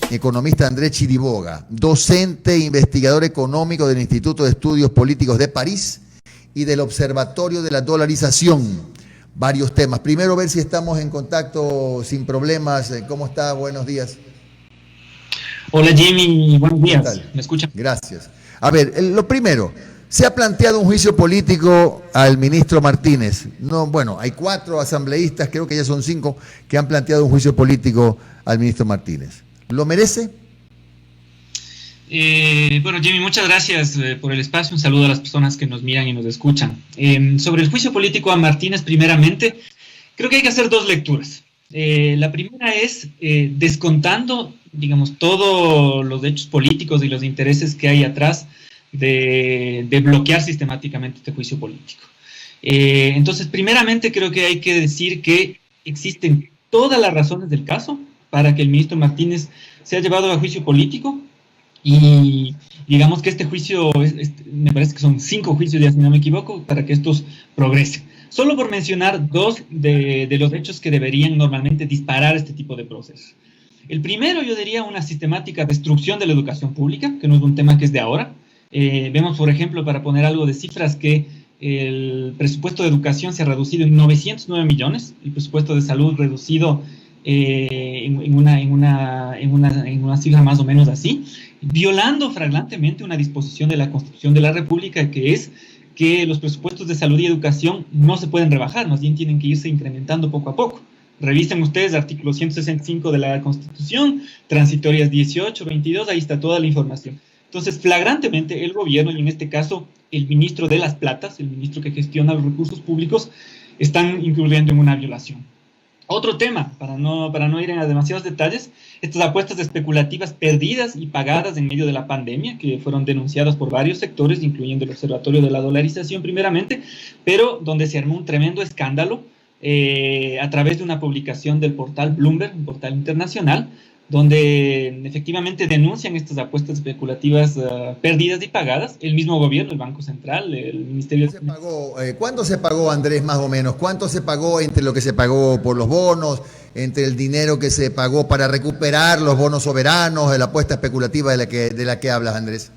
Economista Andrés Chiriboga, docente e investigador económico del Instituto de Estudios Políticos de París y del Observatorio de la Dolarización. Varios temas. Primero, ver si estamos en contacto sin problemas. ¿Cómo está? Buenos días. Hola Jimmy, buenos días. ¿Qué tal? ¿Me escuchan? Gracias. A ver, lo primero, se ha planteado un juicio político al ministro Martínez. No, bueno, hay 4 asambleístas, creo que ya son 5, que han planteado un juicio político al ministro Martínez. ¿Lo merece? Bueno, Jimmy, muchas gracias por el espacio. Un saludo a las personas que nos miran y nos escuchan. Sobre el juicio político a Martínez, primeramente, creo que hay que hacer 2 lecturas. La primera es descontando, digamos, todos los hechos políticos y los intereses que hay atrás de bloquear sistemáticamente este juicio político. Entonces, primeramente, creo que hay que decir que existen todas las razones del caso para que el ministro Martínez sea llevado a juicio político. Y digamos que este juicio, me parece que son 5 juicios, ya si no me equivoco, para que estos progresen. Solo por mencionar 2 de los hechos que deberían normalmente disparar este tipo de procesos. El primero, yo diría, una sistemática destrucción de la educación pública, que no es un tema que es de ahora. Vemos, por ejemplo, para poner algo de cifras, que el presupuesto de educación se ha reducido en 909 millones, el presupuesto de salud reducido en una cifra más o menos así, violando flagrantemente una disposición de la Constitución de la República, que es que los presupuestos de salud y educación no se pueden rebajar, más bien tienen que irse incrementando poco a poco. Revisen ustedes artículo 165 de la Constitución, transitorias 18, 22, ahí está toda la información. Entonces, flagrantemente, el gobierno, y en este caso el ministro de las Platas, el ministro que gestiona los recursos públicos, están incurriendo en una violación. Otro tema, para no ir en demasiados detalles, estas apuestas especulativas perdidas y pagadas en medio de la pandemia, que fueron denunciadas por varios sectores, incluyendo el Observatorio de la Dolarización primeramente, pero donde se armó un tremendo escándalo a través de una publicación del portal Bloomberg, un portal internacional, donde efectivamente denuncian estas apuestas especulativas perdidas y pagadas, el mismo gobierno, el Banco Central, el Ministerio de... ¿Cuánto se pagó, Andrés, más o menos? ¿Cuánto se pagó entre lo que se pagó por los bonos, entre el dinero que se pagó para recuperar los bonos soberanos, de la apuesta especulativa de la que hablas, Andrés?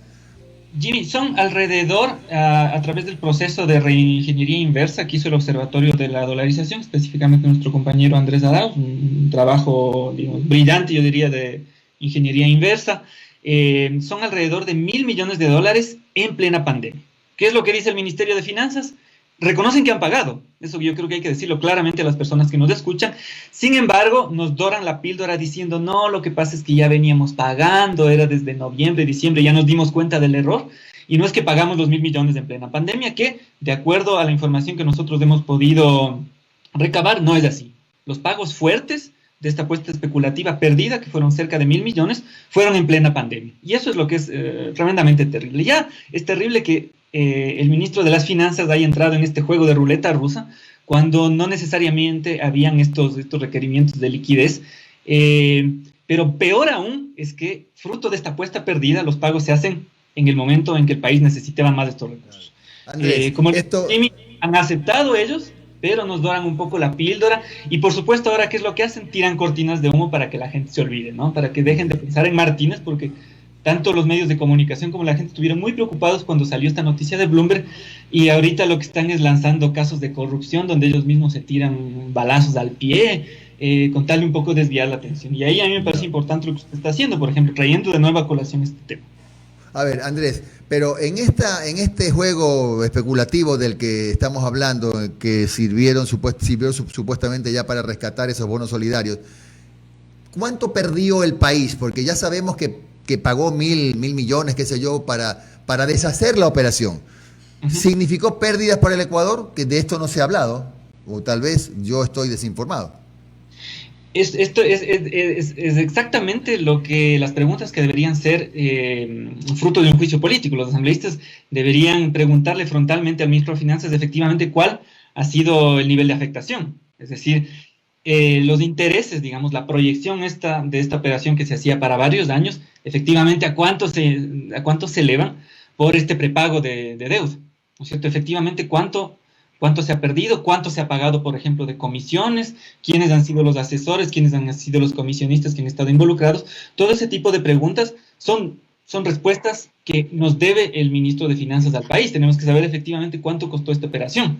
Jimmy, son alrededor, a través del proceso de reingeniería inversa que hizo el Observatorio de la Dolarización, específicamente nuestro compañero Andrés Arauz, un trabajo, digamos, brillante, yo diría, de ingeniería inversa, son alrededor de $1.000 millones en plena pandemia. ¿Qué es lo que dice el Ministerio de Finanzas? Reconocen que han pagado. Eso yo creo que hay que decirlo claramente a las personas que nos escuchan. Sin embargo, nos doran la píldora diciendo, no, lo que pasa es que ya veníamos pagando, era desde noviembre, diciembre, ya nos dimos cuenta del error. Y no es que pagamos los $1.000 millones en plena pandemia, que de acuerdo a la información que nosotros hemos podido recabar, no es así. Los pagos fuertes de esta apuesta especulativa perdida, que fueron cerca de $1.000 millones, fueron en plena pandemia. Y eso es lo que es tremendamente terrible. Ya es terrible que el ministro de las Finanzas haya entrado en este juego de ruleta rusa cuando no necesariamente habían estos requerimientos de liquidez. Pero peor aún es que, fruto de esta apuesta perdida, los pagos se hacen en el momento en que el país necesitaba más de estos recursos. Andrés, como han aceptado ellos, pero nos doran un poco la píldora. Y por supuesto, ahora, ¿qué es lo que hacen? Tiran cortinas de humo para que la gente se olvide, ¿no? Para que dejen de pensar en Martínez, porque tanto los medios de comunicación como la gente estuvieron muy preocupados cuando salió esta noticia de Bloomberg, y ahorita lo que están es lanzando casos de corrupción donde ellos mismos se tiran balazos al pie, con tal de un poco desviar la atención. Y ahí a mí me parece importante lo que usted está haciendo, por ejemplo, trayendo de nueva colación este tema. A ver, Andrés, pero en este juego especulativo del que estamos hablando, que sirvió supuestamente ya para rescatar esos bonos solidarios, ¿cuánto perdió el país? Porque ya sabemos que pagó $1.000 millones, qué sé yo, para deshacer la operación. Uh-huh. ¿Significó pérdidas para el Ecuador? Que de esto no se ha hablado, o tal vez yo estoy desinformado. Esto es exactamente lo que las preguntas que deberían ser fruto de un juicio político. Los asambleístas deberían preguntarle frontalmente al ministro de Finanzas efectivamente cuál ha sido el nivel de afectación. Es decir, los intereses, digamos, la proyección de esta operación que se hacía para varios años, efectivamente a cuánto se elevan por este prepago de deuda, ¿no es cierto? Efectivamente, cuánto cuánto se ha perdido, cuánto se ha pagado, por ejemplo, de comisiones, quiénes han sido los asesores, quiénes han sido los comisionistas que han estado involucrados. Todo ese tipo de preguntas son respuestas que nos debe el ministro de Finanzas al país. Tenemos que saber efectivamente cuánto costó esta operación.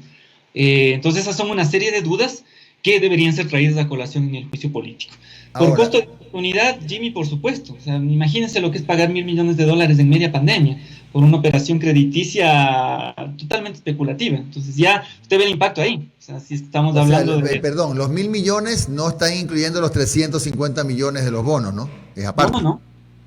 Entonces, esas son una serie de dudas que deberían ser traídas a colación en el juicio político. Por Ahora, costo de oportunidad, Jimmy, por supuesto. O sea, imagínense lo que es pagar $1.000 millones en media pandemia por una operación crediticia totalmente especulativa. Entonces ya usted ve el impacto ahí. O sea, si estamos hablando de... perdón, los 1.000 millones no están incluyendo los 350 millones de los bonos, ¿no? Es aparte.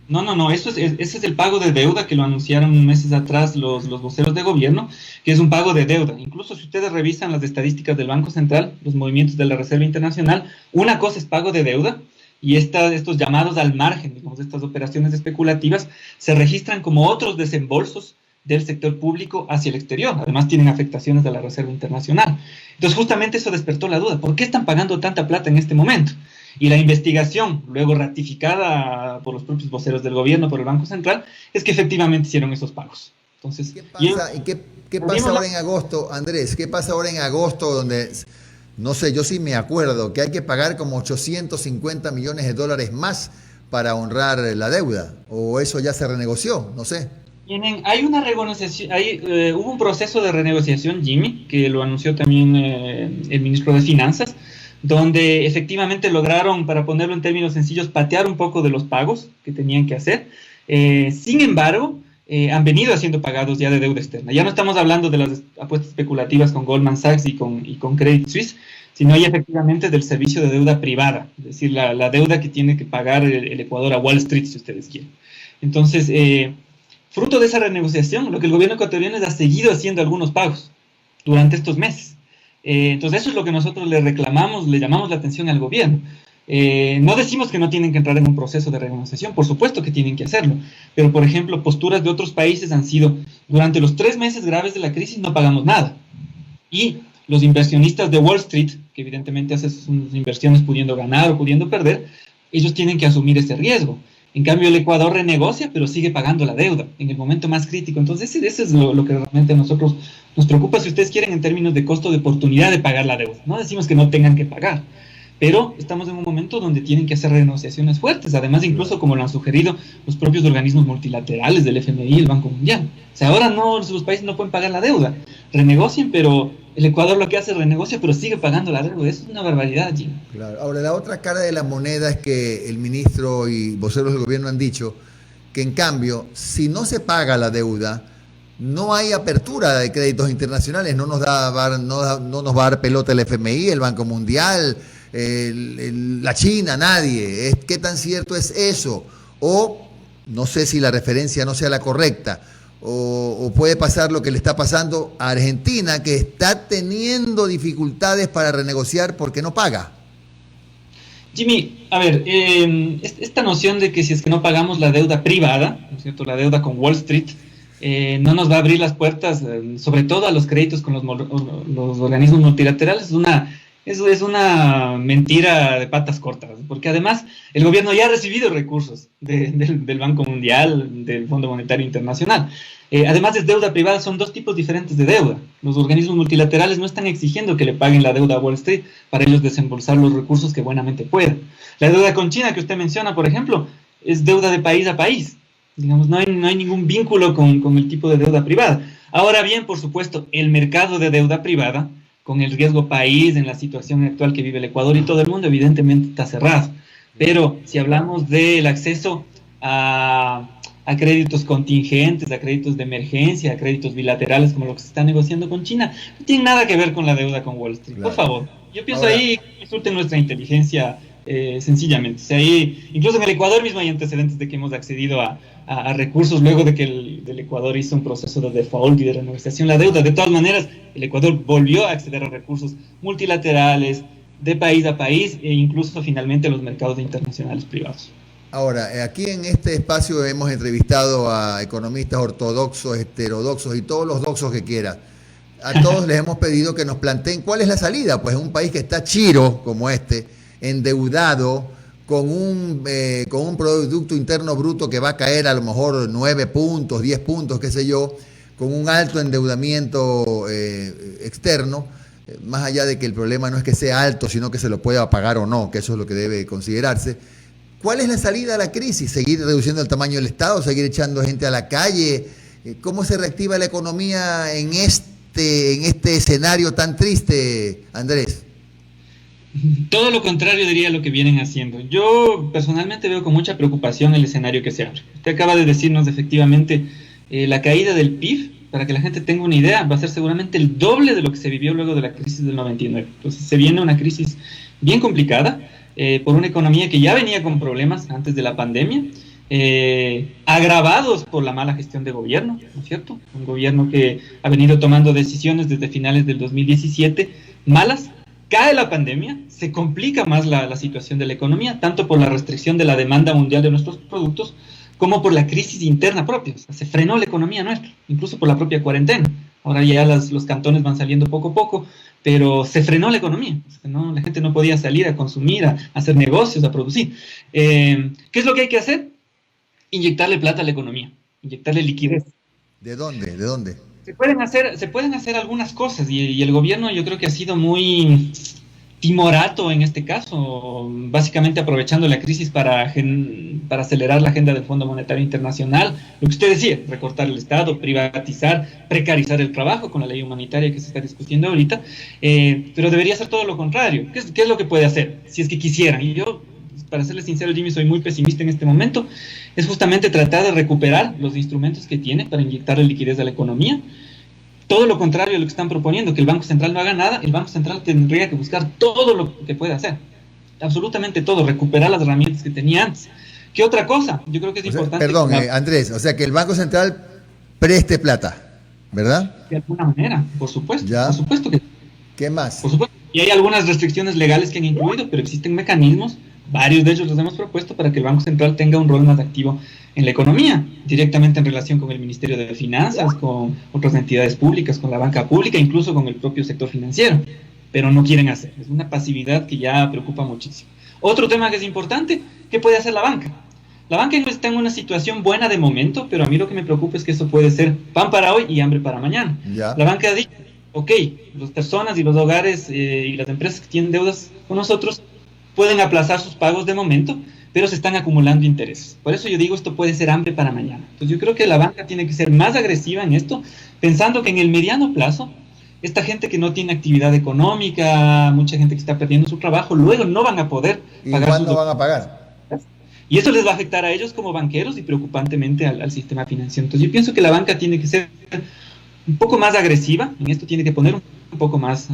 No, ese es el pago de deuda que lo anunciaron meses atrás los voceros de gobierno, que es un pago de deuda. Incluso si ustedes revisan las estadísticas del Banco Central, los movimientos de la Reserva Internacional, una cosa es pago de deuda y estos llamados al margen, digamos, estas operaciones especulativas, se registran como otros desembolsos del sector público hacia el exterior. Además tienen afectaciones a la Reserva Internacional. Entonces justamente eso despertó la duda. ¿Por qué están pagando tanta plata en este momento? Y la investigación, luego ratificada por los propios voceros del gobierno, por el Banco Central, es que efectivamente hicieron esos pagos. Entonces, ¿Qué pasa ahora en agosto, Andrés? ¿Qué pasa ahora en agosto donde, no sé, yo sí me acuerdo que hay que pagar como 850 millones de dólares más para honrar la deuda? ¿O eso ya se renegoció? No sé. Hay una renegociación, hubo un proceso de renegociación, Jimmy, que lo anunció también el ministro de Finanzas, donde efectivamente lograron, para ponerlo en términos sencillos, patear un poco de los pagos que tenían que hacer. Sin embargo, han venido haciendo pagados ya de deuda externa. Ya no estamos hablando de las apuestas especulativas con Goldman Sachs y con Credit Suisse, sino ya efectivamente del servicio de deuda privada, es decir, la deuda que tiene que pagar el Ecuador a Wall Street, si ustedes quieren. Entonces, fruto de esa renegociación, lo que el gobierno ecuatoriano ha seguido haciendo algunos pagos durante estos meses. Entonces eso es lo que nosotros le reclamamos, le llamamos la atención al gobierno. No decimos que no tienen que entrar en un proceso de renegociación, por supuesto que tienen que hacerlo, pero por ejemplo, posturas de otros países han sido, durante los 3 meses graves de la crisis no pagamos nada. Y los inversionistas de Wall Street, que evidentemente hacen sus inversiones pudiendo ganar o pudiendo perder, ellos tienen que asumir ese riesgo. En cambio, el Ecuador renegocia, pero sigue pagando la deuda en el momento más crítico. Entonces, eso es lo que realmente a nosotros nos preocupa, si ustedes quieren, en términos de costo de oportunidad de pagar la deuda. No decimos que no tengan que pagar, pero estamos en un momento donde tienen que hacer renegociaciones fuertes, además incluso como lo han sugerido los propios organismos multilaterales del FMI y el Banco Mundial. O sea, ahora los países no pueden pagar la deuda, renegocien, pero el Ecuador lo que hace es renegocia, pero sigue pagando la deuda. Eso es una barbaridad, Jim. Claro. Ahora, la otra cara de la moneda es que el ministro y voceros del gobierno han dicho que, en cambio, si no se paga la deuda, no hay apertura de créditos internacionales, no nos va a dar pelota el FMI, el Banco Mundial, la China, nadie. ¿Qué tan cierto es eso? O no sé si la referencia no sea la correcta, o puede pasar lo que le está pasando a Argentina, que está teniendo dificultades para renegociar porque no paga. Jimmy, a ver, esta noción de que si es que no pagamos la deuda privada, ¿no es cierto?, la deuda con Wall Street, no nos va a abrir las puertas, sobre todo a los créditos con los organismos multilaterales, es una mentira de patas cortas, porque además el gobierno ya ha recibido recursos del Banco Mundial, del Fondo Monetario Internacional. Además, es deuda privada, son dos tipos diferentes de deuda. Los organismos multilaterales no están exigiendo que le paguen la deuda a Wall Street para ellos desembolsar los recursos que buenamente puedan. La deuda con China que usted menciona, por ejemplo, es deuda de país a país. Digamos, no hay ningún vínculo con el tipo de deuda privada. Ahora bien, por supuesto, el mercado de deuda privada, con el riesgo país en la situación actual que vive el Ecuador y todo el mundo, evidentemente está cerrado. Pero si hablamos del acceso a créditos contingentes, a créditos de emergencia, a créditos bilaterales como lo que se está negociando con China, no tiene nada que ver con la deuda con Wall Street. Claro. Por favor, yo pienso ahí que consulten nuestra inteligencia sencillamente. O sea, ahí, incluso en el Ecuador mismo hay antecedentes de que hemos accedido a recursos luego de que el Ecuador hizo un proceso de default y de renegociación la deuda. De todas maneras, el Ecuador volvió a acceder a recursos multilaterales, de país a país, e incluso finalmente a los mercados internacionales privados. Ahora, aquí en este espacio hemos entrevistado a economistas ortodoxos, heterodoxos y todos los doxos que quiera. A todos les hemos pedido que nos planteen cuál es la salida, pues en un país que está chiro como este, endeudado, con un Producto Interno Bruto que va a caer a lo mejor 9 puntos, 10 puntos, qué sé yo, con un alto endeudamiento externo, más allá de que el problema no es que sea alto, sino que se lo pueda pagar o no, que eso es lo que debe considerarse. ¿Cuál es la salida a la crisis? ¿Seguir reduciendo el tamaño del Estado? ¿Seguir echando gente a la calle? ¿Cómo se reactiva la economía en este escenario tan triste, Andrés? Todo lo contrario diría lo que vienen haciendo. Yo personalmente veo con mucha preocupación el escenario que se abre. Usted acaba de decirnos efectivamente la caída del PIB, para que la gente tenga una idea, va a ser seguramente el doble de lo que se vivió luego de la crisis del 99. Entonces se viene una crisis bien complicada por una economía que ya venía con problemas antes de la pandemia, agravados por la mala gestión de gobierno, ¿no es cierto? Un gobierno que ha venido tomando decisiones desde finales del 2017 malas. Cae la pandemia, se complica más la situación de la economía, tanto por la restricción de la demanda mundial de nuestros productos, como por la crisis interna propia. O sea, se frenó la economía nuestra, incluso por la propia cuarentena. Ahora ya los cantones van saliendo poco a poco, pero se frenó la economía. O sea, ¿no? La gente no podía salir a consumir, a hacer negocios, a producir. ¿Qué es lo que hay que hacer? Inyectarle plata a la economía, inyectarle liquidez. ¿De dónde? ¿De dónde? Se pueden hacer algunas cosas y el gobierno yo creo que ha sido muy timorato en este caso, básicamente aprovechando la crisis para acelerar la agenda del Fondo Monetario Internacional. Lo que usted decía, recortar el Estado, privatizar, precarizar el trabajo con la ley humanitaria que se está discutiendo ahorita, pero debería ser todo lo contrario. ¿Qué es lo que puede hacer? Si es que quisieran. Y yo, para serle sincero, Jimmy, soy muy pesimista en este momento. Es justamente tratar de recuperar los instrumentos que tiene para inyectarle liquidez a la economía. Todo lo contrario de lo que están proponiendo, que el Banco Central no haga nada, el Banco Central tendría que buscar todo lo que puede hacer. Absolutamente todo, recuperar las herramientas que tenía antes. ¿Qué otra cosa? Yo creo que es importante... Perdón, Andrés, o sea que el Banco Central preste plata, ¿verdad? De alguna manera, por supuesto. ¿Ya? Por supuesto que... ¿Qué más? Por supuesto. Y hay algunas restricciones legales que han incluido, pero existen mecanismos, varios de ellos los hemos propuesto, para que el Banco Central tenga un rol más activo en la economía, directamente en relación con el Ministerio de Finanzas, con otras entidades públicas, con la banca pública, incluso con el propio sector financiero, pero no quieren hacer. Es una pasividad que ya preocupa muchísimo. Otro tema que es importante, ¿qué puede hacer la banca? La banca no está en una situación buena de momento, pero a mí lo que me preocupa es que eso puede ser pan para hoy y hambre para mañana. Ya. La banca ha dicho, ok, las personas y los hogares y las empresas que tienen deudas con nosotros pueden aplazar sus pagos de momento, pero se están acumulando intereses. Por eso yo digo, esto puede ser hambre para mañana. Entonces yo creo que la banca tiene que ser más agresiva en esto, pensando que en el mediano plazo, esta gente que no tiene actividad económica, mucha gente que está perdiendo su trabajo, luego no van a poder pagar. ¿Y cuándo van a pagar? Y eso les va a afectar a ellos como banqueros y preocupantemente al sistema financiero. Entonces yo pienso que la banca tiene que ser un poco más agresiva, en esto tiene que poner un poco más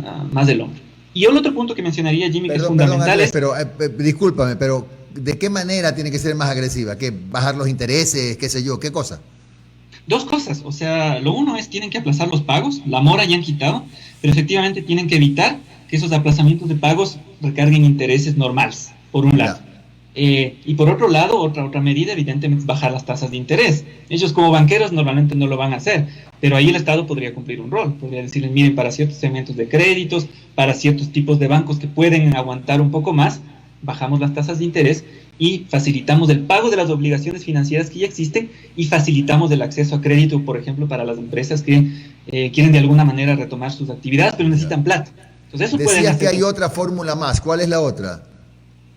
del hombro. Y el otro punto que mencionaría, Jimmy, que es fundamental, Andrés, pero discúlpame, pero ¿de qué manera tiene que ser más agresiva? ¿Qué, bajar los intereses, qué sé yo, qué cosa? Dos cosas, o sea, lo uno es tienen que aplazar los pagos, la mora ya han quitado, pero efectivamente tienen que evitar que esos aplazamientos de pagos recarguen intereses normales, por un lado. Y por otro lado, otra medida evidentemente es bajar las tasas de interés. Ellos como banqueros normalmente no lo van a hacer, pero ahí el Estado podría cumplir un rol, podría decirles, miren, para ciertos segmentos de créditos, para ciertos tipos de bancos que pueden aguantar un poco más, bajamos las tasas de interés y facilitamos el pago de las obligaciones financieras que ya existen y facilitamos el acceso a crédito, por ejemplo, para las empresas que quieren de alguna manera retomar sus actividades, pero necesitan plata. Entonces, eso decías que hay otra fórmula más. ¿Cuál es la otra?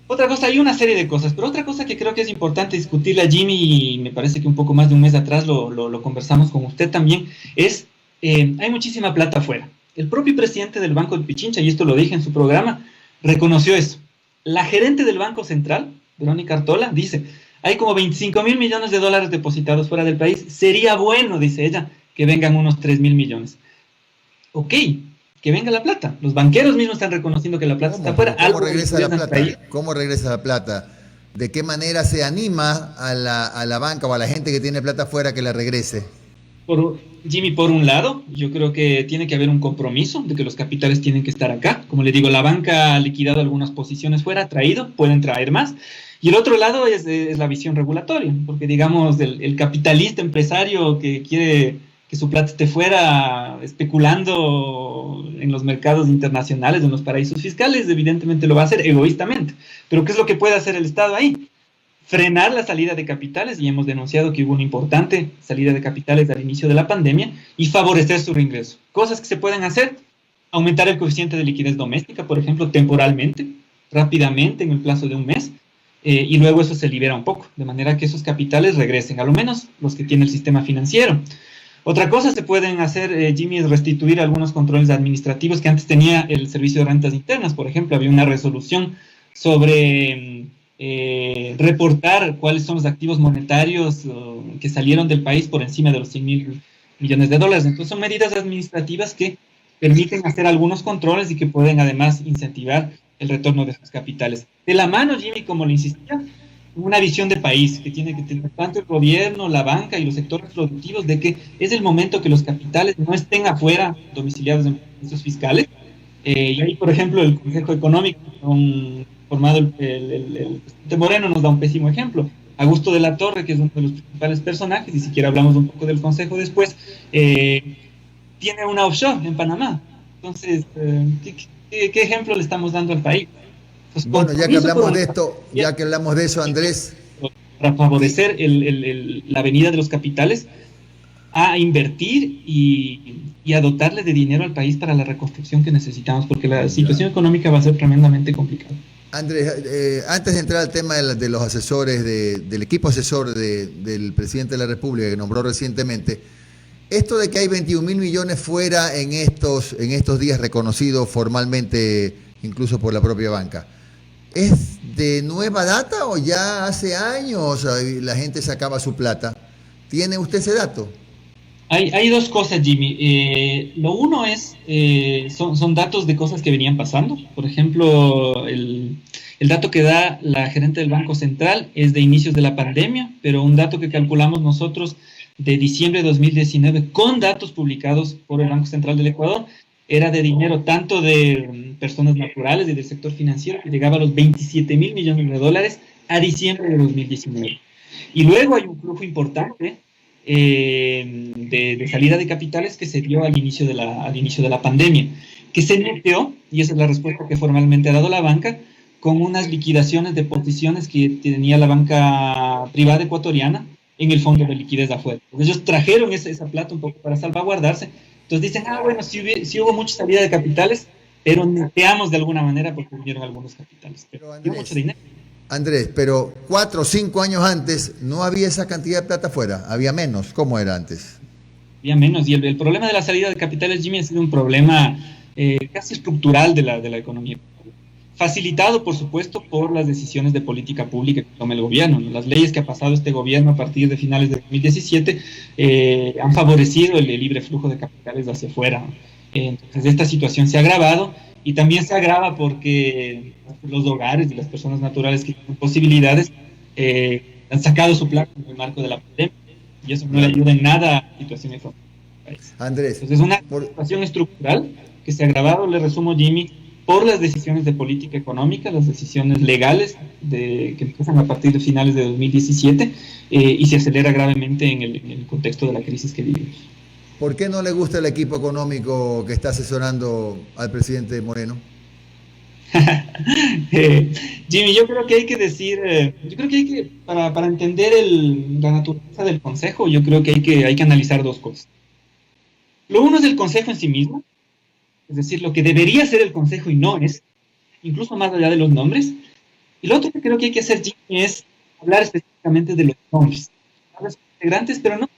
Otra cosa, hay una serie de cosas, pero otra cosa que creo que es importante discutirla, Jimmy, y me parece que un poco más de un mes atrás lo conversamos con usted también, es, hay muchísima plata afuera. El propio presidente del Banco de Pichincha, y esto lo dije en su programa, reconoció eso. La gerente del Banco Central, Verónica Artola, dice, hay como 25.000 millones de dólares depositados fuera del país, sería bueno, dice ella, que vengan unos 3.000 millones. Ok, que venga la plata. Los banqueros mismos están reconociendo que la plata está afuera. ¿Cómo regresa la plata? ¿Cómo regresa la plata? ¿De qué manera se anima a la banca o a la gente que tiene plata afuera que la regrese? Jimmy, por un lado, yo creo que tiene que haber un compromiso de que los capitales tienen que estar acá. Como le digo, la banca ha liquidado algunas posiciones fuera, traído, pueden traer más. Y el otro lado es la visión regulatoria, porque digamos, el capitalista empresario que quiere que su plata esté fuera especulando en los mercados internacionales, en los paraísos fiscales, evidentemente lo va a hacer egoístamente. Pero ¿qué es lo que puede hacer el Estado ahí? frenar la salida de capitales, y hemos denunciado que hubo una importante salida de capitales al inicio de la pandemia, y favorecer su reingreso. Cosas que se pueden hacer: aumentar el coeficiente de liquidez doméstica, por ejemplo, temporalmente, rápidamente, en el plazo de un mes, y luego eso se libera un poco, de manera que esos capitales regresen, a lo menos los que tiene el sistema financiero. Otra cosa se pueden hacer, Jimmy, es restituir algunos controles administrativos que antes tenía el Servicio de Rentas Internas. Por ejemplo, había una resolución sobre reportar cuáles son los activos monetarios que salieron del país por encima de los 100.000 millones de dólares. Entonces son medidas administrativas que permiten hacer algunos controles y que pueden además incentivar el retorno de sus capitales. De la mano, Jimmy, como le insistía, una visión de país que tiene que tener tanto el gobierno, la banca y los sectores productivos, de que es el momento que los capitales no estén afuera domiciliados en paraísos fiscales. Y ahí, por ejemplo, el Consejo Económico, formado el presidente Moreno, nos da un pésimo ejemplo. Augusto de la Torre, que es uno de los principales personajes, y si quiere hablamos un poco del Consejo después, tiene una offshore en Panamá. Entonces, ¿qué ejemplo le estamos dando al país? Pues, bueno, ya que hablamos de esto, ya que hablamos de eso, Andrés. Para favorecer la venida de los capitales a invertir y a dotarle de dinero al país para la reconstrucción que necesitamos, porque la situación económica va a ser tremendamente complicada. Andrés, antes de entrar al tema de los asesores, del equipo asesor del presidente de la República que nombró recientemente, esto de que hay 21.000 millones fuera en estos días reconocidos formalmente, incluso por la propia banca, ¿es de nueva data o ya hace años la gente sacaba su plata? ¿Tiene usted ese dato? Hay dos cosas, Jimmy. Lo uno es, son datos de cosas que venían pasando. Por ejemplo, el dato que da la gerente del Banco Central es de inicios de la pandemia, pero un dato que calculamos nosotros de diciembre de 2019, con datos publicados por el Banco Central del Ecuador, era de dinero tanto de personas naturales y del sector financiero, que llegaba a los 27.000 millones de dólares a diciembre de 2019. Y luego hay un flujo importante de salida de capitales que se dio al inicio de la pandemia, que se neteó, y esa es la respuesta que formalmente ha dado la banca, con unas liquidaciones de posiciones que tenía la banca privada ecuatoriana en el fondo de liquidez de afuera. Entonces, ellos trajeron esa plata un poco para salvaguardarse. Entonces dicen, bueno, si hubo mucha salida de capitales, pero neteamos de alguna manera porque vinieron algunos capitales. Pero Andrés, mucho dinero. Andrés, pero 4 o 5 años antes no había esa cantidad de plata afuera, había menos. ¿Cómo era antes? Había menos, y el problema de la salida de capitales, Jimmy, ha sido un problema casi estructural de la economía. Facilitado, por supuesto, por las decisiones de política pública que toma el gobierno, ¿no? Las leyes que ha pasado este gobierno a partir de finales de 2017 han favorecido el libre flujo de capitales hacia afuera, ¿no? Entonces, esta situación se ha agravado, y también se agrava porque los hogares y las personas naturales que tienen posibilidades han sacado su plata en el marco de la pandemia, y eso no le ayuda en nada a la situación económica del país. Andrés, entonces, es una situación estructural que se ha agravado, le resumo, Jimmy, por las decisiones de política económica, las decisiones legales que empiezan a partir de finales de 2017 y se acelera gravemente en el contexto de la crisis que vivimos. ¿Por qué no le gusta el equipo económico que está asesorando al presidente Moreno? Jimmy, yo creo que hay que decir, para entender la naturaleza del consejo, yo creo que hay que analizar dos cosas. Lo uno es el consejo en sí mismo, es decir, lo que debería ser el consejo y no es, incluso más allá de los nombres. Y lo otro que creo que hay que hacer, Jimmy, es hablar específicamente de los nombres, de los integrantes, pero no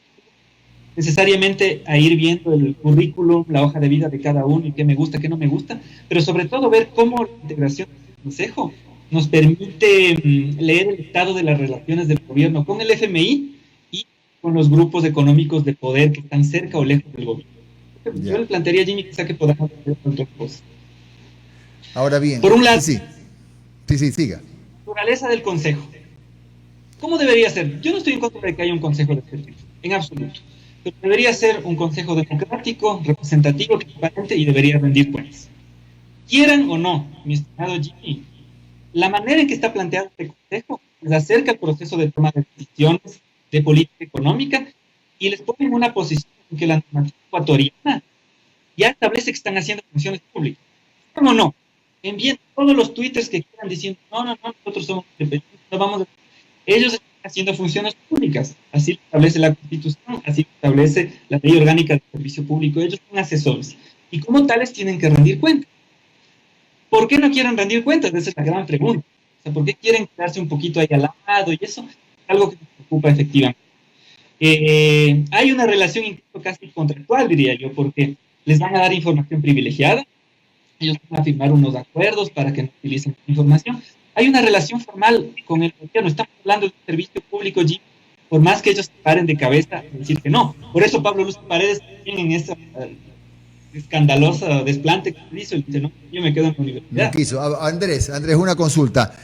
necesariamente a ir viendo el currículum, la hoja de vida de cada uno y qué me gusta, qué no me gusta, pero sobre todo ver cómo la integración del consejo nos permite leer el estado de las relaciones del gobierno con el FMI y con los grupos económicos de poder que están cerca o lejos del gobierno. Yo le plantearía a Jimmy quizá que podamos hacer otras cosas. Ahora bien, por un lado, sí, siga. Naturaleza del consejo. ¿Cómo debería ser? Yo no estoy en contra de que haya un consejo de este tipo, en absoluto. Pero debería ser un consejo democrático, representativo, transparente, y debería rendir cuentas. Quieran o no, mi estimado Jimmy, la manera en que está planteado este consejo les acerca al proceso de toma de decisiones de política económica y les pone en una posición en que la normativa ecuatoriana ya establece que están haciendo funciones públicas. ¿Cómo no? Envíen todos los twitters que quieran diciendo, no, nosotros somos independientes, no vamos a... Ellos están haciendo funciones públicas, así lo establece la Constitución, así lo establece la Ley Orgánica del Servicio Público. Ellos son asesores y como tales tienen que rendir cuentas. ¿Por qué no quieren rendir cuentas? Esa es la gran pregunta. O sea, ¿por qué quieren quedarse un poquito ahí al lado? Y eso es algo que me preocupa efectivamente. Hay una relación incluso casi contractual, diría yo, porque les van a dar información privilegiada, ellos van a firmar unos acuerdos para que no utilicen información. Hay una relación formal con el gobierno, estamos hablando de un servicio público, por más que ellos se paren de cabeza y decir que no. Por eso Pablo Luz Paredes también en esa escandalosa desplante que hizo, él dice, no, yo me quedo en la universidad. No quiso. Andrés, una consulta.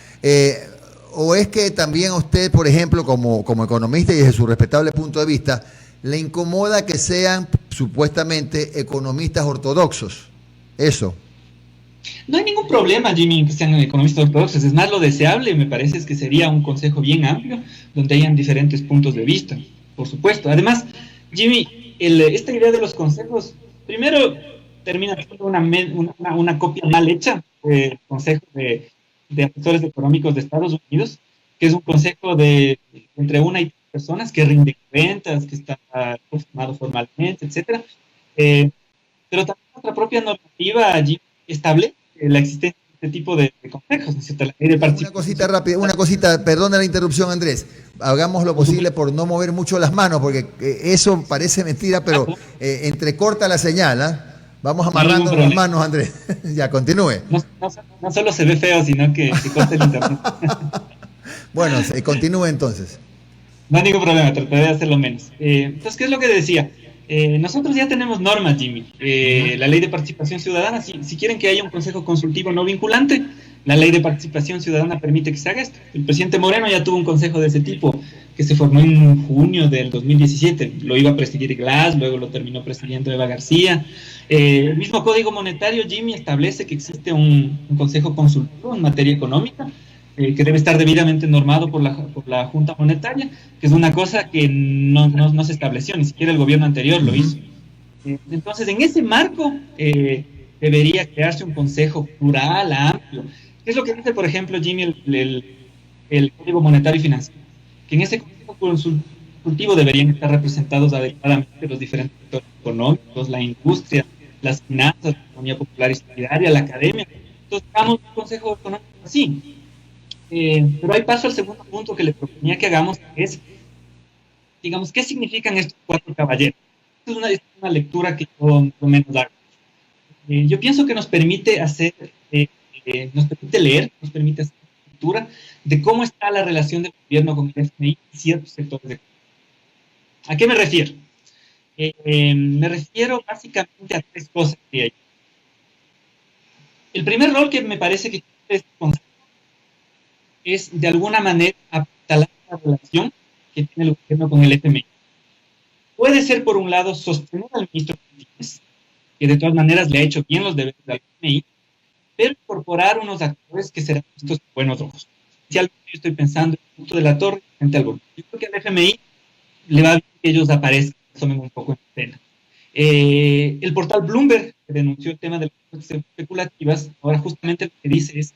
¿O es que también a usted, por ejemplo, como economista y desde su respetable punto de vista, le incomoda que sean supuestamente economistas ortodoxos? Eso. No hay ningún problema, Jimmy, en que sean economistas ortodoxos. Es más, lo deseable, me parece, es que sería un consejo bien amplio, donde hayan diferentes puntos de vista, por supuesto. Además, Jimmy, esta idea de los consejos, primero, termina siendo una copia mal hecha del Consejo de Asesores Económicos de Estados Unidos, que es un consejo de entre una y tres personas que rinde cuentas, que está formado formalmente, etcétera. Pero también nuestra propia normativa allí establece la existencia de este tipo de consejos, ¿no es cierto? La ley de participación. Una cosita rápida, una cosita, perdona la interrupción, Andrés. Hagamos lo posible por no mover mucho las manos, porque eso parece mentira, pero entrecorta la señal, ¿eh? Vamos amarrando las manos, Andrés. Ya, continúe. No solo se ve feo, sino que corta el internet. Bueno, continúe entonces. No hay ningún problema, trataré de hacerlo menos. Entonces, ¿qué es lo que decía? Nosotros ya tenemos normas, Jimmy. La ley de participación ciudadana, si quieren que haya un consejo consultivo no vinculante, la ley de participación ciudadana permite que se haga esto. El presidente Moreno ya tuvo un consejo de ese tipo, que se formó en junio del 2017. Lo iba a presidir Glass, luego lo terminó presidiendo Eva García. El mismo Código Monetario, Jimmy, establece que existe un consejo consultivo en materia económica, que debe estar debidamente normado por la Junta Monetaria, que es una cosa que no se estableció, ni siquiera el gobierno anterior lo hizo. Entonces, en ese marco debería crearse un consejo plural, amplio. ¿Qué es lo que dice, por ejemplo, Jimmy, el Código Monetario y Financiero? Que en ese consejo consultivo deberían estar representados adecuadamente los diferentes sectores económicos, la industria, las finanzas, la economía popular y solidaria, la academia. Entonces, hagamos un consejo económico así. Pero hay paso al segundo punto que le proponía que hagamos, que es, digamos, ¿qué significan estos cuatro caballeros? Es una lectura que yo menos hago. Yo pienso que nos permite hacer, nos permite leer, nos permite hacer una lectura de cómo está la relación del gobierno con el FMI y ciertos sectores de economía. ¿A qué me refiero? Me refiero básicamente a tres cosas que hay. El primer rol que me parece que este consejo es, de alguna manera, apuntalar la relación que tiene el gobierno con el FMI. Puede ser, por un lado, sostener al ministro Martínez, que de todas maneras le ha hecho bien los deberes al FMI, pero incorporar unos actores que serán vistos con buenos ojos. Especialmente yo estoy pensando en el punto de la torre frente al gobierno. Yo creo que al FMI le va bien que ellos aparezcan, asomen un poco en escena. El portal Bloomberg, que denunció el tema de las fuentes especulativas, ahora justamente lo que dice es,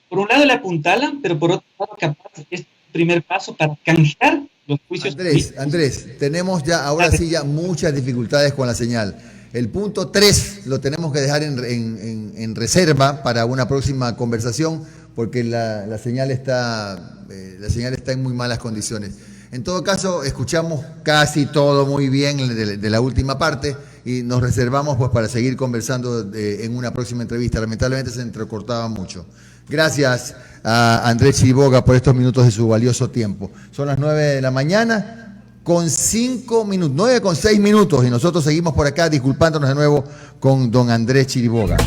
por un lado le apuntalan, pero por otro lado capaz es el primer paso para canjear los juicios. Andrés, tenemos ya, ahora sí, ya muchas dificultades con la señal. El punto 3 lo tenemos que dejar en reserva para una próxima conversación, porque la señal está en muy malas condiciones. En todo caso, escuchamos casi todo muy bien de la última parte y nos reservamos pues para seguir conversando en una próxima entrevista. Lamentablemente se entrecortaba mucho. Gracias a Andrés Chiriboga por estos minutos de su valioso tiempo. Son las 9 de la mañana con 5 minutos, 9 con 6 minutos, y nosotros seguimos por acá disculpándonos de nuevo con don Andrés Chiriboga.